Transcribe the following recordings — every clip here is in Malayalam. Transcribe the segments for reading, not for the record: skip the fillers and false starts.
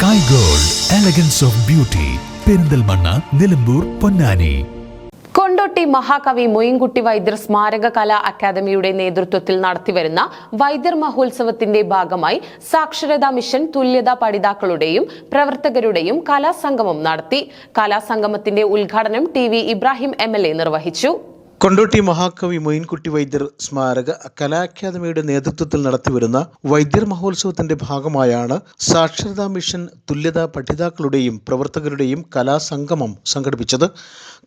Sky Gold, elegance of beauty. Perinthalmanna, Nilambur, Ponnani. Kondotty മഹാകവി മൊയിൻകുട്ടി വൈദ്യർ സ്മാരക കലാ അക്കാദമിയുടെ നേതൃത്വത്തിൽ നടത്തിവരുന്ന വൈദ്യർ മഹോത്സവത്തിന്റെ ഭാഗമായി സാക്ഷരതാ മിഷൻ തുല്യതാ പഠിതാക്കളുടെയും പ്രവർത്തകരുടെയും കലാസംഗമം നടത്തി. കലാസംഗമത്തിന്റെ ഉദ്ഘാടനം TV ഇബ്രാഹിം MLA നിർവഹിച്ചു. കൊണ്ടോട്ടി മഹാകവി മൊയിൻകുട്ടി വൈദ്യർ സ്മാരക കലാ അക്കാദമിയുടെ നേതൃത്വത്തിൽ നടത്തിവരുന്ന വൈദ്യർ മഹോത്സവത്തിന്റെ ഭാഗമായാണ് സാക്ഷരതാ മിഷൻ തുല്യതാ പഠിതാക്കളുടെയും പ്രവർത്തകരുടെയും കലാസംഗമം സംഘടിപ്പിച്ചത്.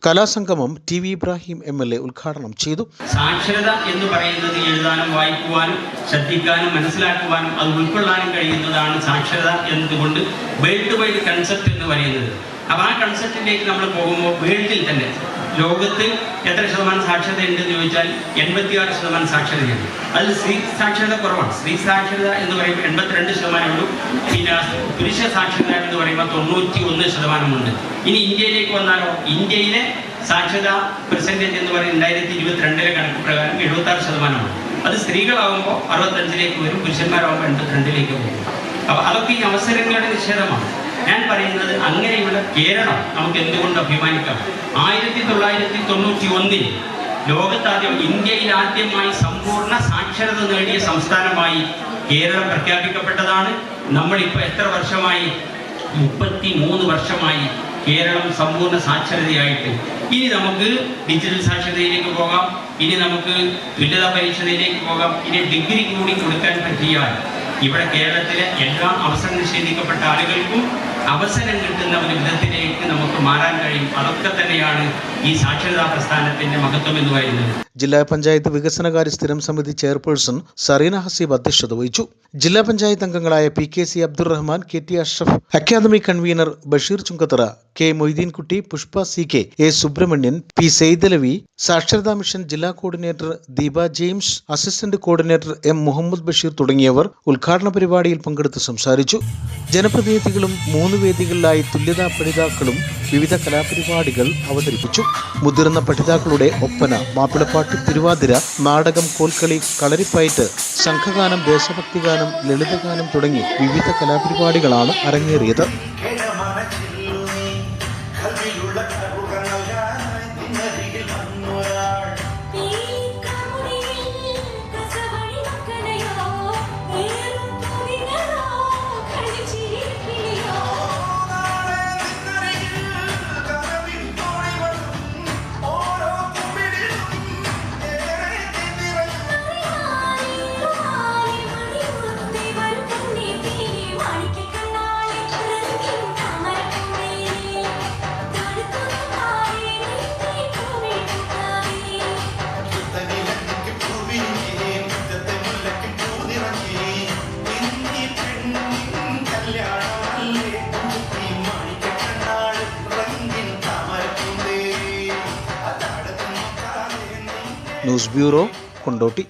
കലാസംഗമം TV ഇബ്രാഹിം MLA ഉദ്ഘാടനം ചെയ്തു. സാക്ഷരത എന്ന് പറയുന്നത് എഴുതാനും വായിക്കുവാനും ശ്രദ്ധിക്കാനും മനസ്സിലാക്കുവാനും അത് ഉൾക്കൊള്ളാനും കഴിയുന്നതാണ് സാക്ഷരത എന്നതുകൊണ്ട് വേൾഡ് വൈഡ് കൺസെപ്റ്റ് എന്ന് പറയുന്നത്. അപ്പോൾ ആ കൺസെപ്റ്റിലേക്ക് നമ്മൾ പോകുമ്പോൾ വേൾഡിൽ തന്നെ ലോകത്ത് എത്ര ശതമാനം സാക്ഷരത ഉണ്ടെന്ന് ചോദിച്ചാൽ 86% സാക്ഷരതയുണ്ട്. അതിൽ സ്ത്രീ സാക്ഷരത കുറവാണ്. സ്ത്രീ സാക്ഷരത എന്ന് പറയുമ്പോൾ 82% ഉള്ളൂ. പിന്നെ പുരുഷ സാക്ഷരത എന്ന് പറയുമ്പോൾ 91%. ഇനി ഇന്ത്യയിലേക്ക് വന്നാലോ, ഇന്ത്യയിലെ സാക്ഷരതാ പെർസെൻറ്റേജ് എന്ന് പറയുന്നത് 2022 കണക്ക് പ്രകാരം 76%. അത് സ്ത്രീകളാകുമ്പോൾ 65% വരും, പുരുഷന്മാരാകുമ്പോൾ 82% പോകും. അപ്പോൾ അതൊക്കെ ഈ അവസരങ്ങളുടെ നിഷേധമാണ്. ഞാൻ പറയുന്നത് അങ്ങനെയുള്ള കേരളം നമുക്ക് എന്തുകൊണ്ട് അഭിമാനിക്കാം. 1991 ലോകത്താദ്യം ഇന്ത്യയിൽ ആദ്യമായി സമ്പൂർണ്ണ സാക്ഷരത നേടിയ സംസ്ഥാനമായി കേരളം പ്രഖ്യാപിക്കപ്പെട്ടതാണ്. നമ്മളിപ്പോൾ എത്ര വർഷമായി? 33 വർഷമായി കേരളം സമ്പൂർണ്ണ സാക്ഷരതയായിട്ട്. ഇനി നമുക്ക് ഡിജിറ്റൽ സാക്ഷരതയിലേക്ക് പോകാം, ഇനി നമുക്ക് തുല്യതാ പരീക്ഷയിലേക്ക് പോകാം, ഇനി ഡിഗ്രി കൂടി കൊടുക്കാൻ പറ്റിയാൽ ഇവിടെ കേരളത്തിലെ എല്ലാ അവസരം നിഷേധിക്കപ്പെട്ട ആളുകൾക്കും അവസരം കിട്ടുന്ന ഒരു വിധത്തിലേക്ക് നമുക്ക് മാറാൻ കഴിയും. അതൊക്കെ തന്നെയാണ് ഈ സാക്ഷരതാ പ്രസ്ഥാനത്തിന്റെ മഹത്വം എന്ന് പറയുന്നത്. ജില്ലാ പഞ്ചായത്ത് വികസനകാര്യ സ്ഥിരം സമിതി ചെയർപേഴ്സൺ സറീന ഹസീബ് അധ്യക്ഷത വഹിച്ചു. ജില്ലാ പഞ്ചായത്ത് അംഗങ്ങളായ PKC Abdurahman, KT Ashraf, academy convener Basheer Chungathara, K Moideenkutty, Pushpa CK, A Subramanian, P Saidalavi, സാക്ഷരതാ മിഷൻ ജില്ലാ coordinator Deepa James, assistant coordinator M Muhammad Basheer തുടങ്ങിയവർ ഉദ്ഘാടന പരിപാടിയിൽ പങ്കെടുത്ത് സംസാരിച്ചു. ജനപ്രതിനിധികളും 3 വേദികളിലായി തുല്യതാ പഠിതാക്കളും വിവിധ കലാപരിപാടികൾ അവതരിപ്പിച്ചു. മുതിർന്ന പഠിതാക്കളുടെ ഒപ്പന, മാപ്പിളപ്പാട്ട്, തിരുവാതിര, നാടകം, കോൽക്കളി, കളരിപ്പയറ്റ്, സംഘഗാനം, ദേശഭക്തിഗാനം, ലളിതഗാനം തുടങ്ങി വിവിധ കലാപരിപാടികളാണ് അരങ്ങേറിയത്. News bureau, Kondotty.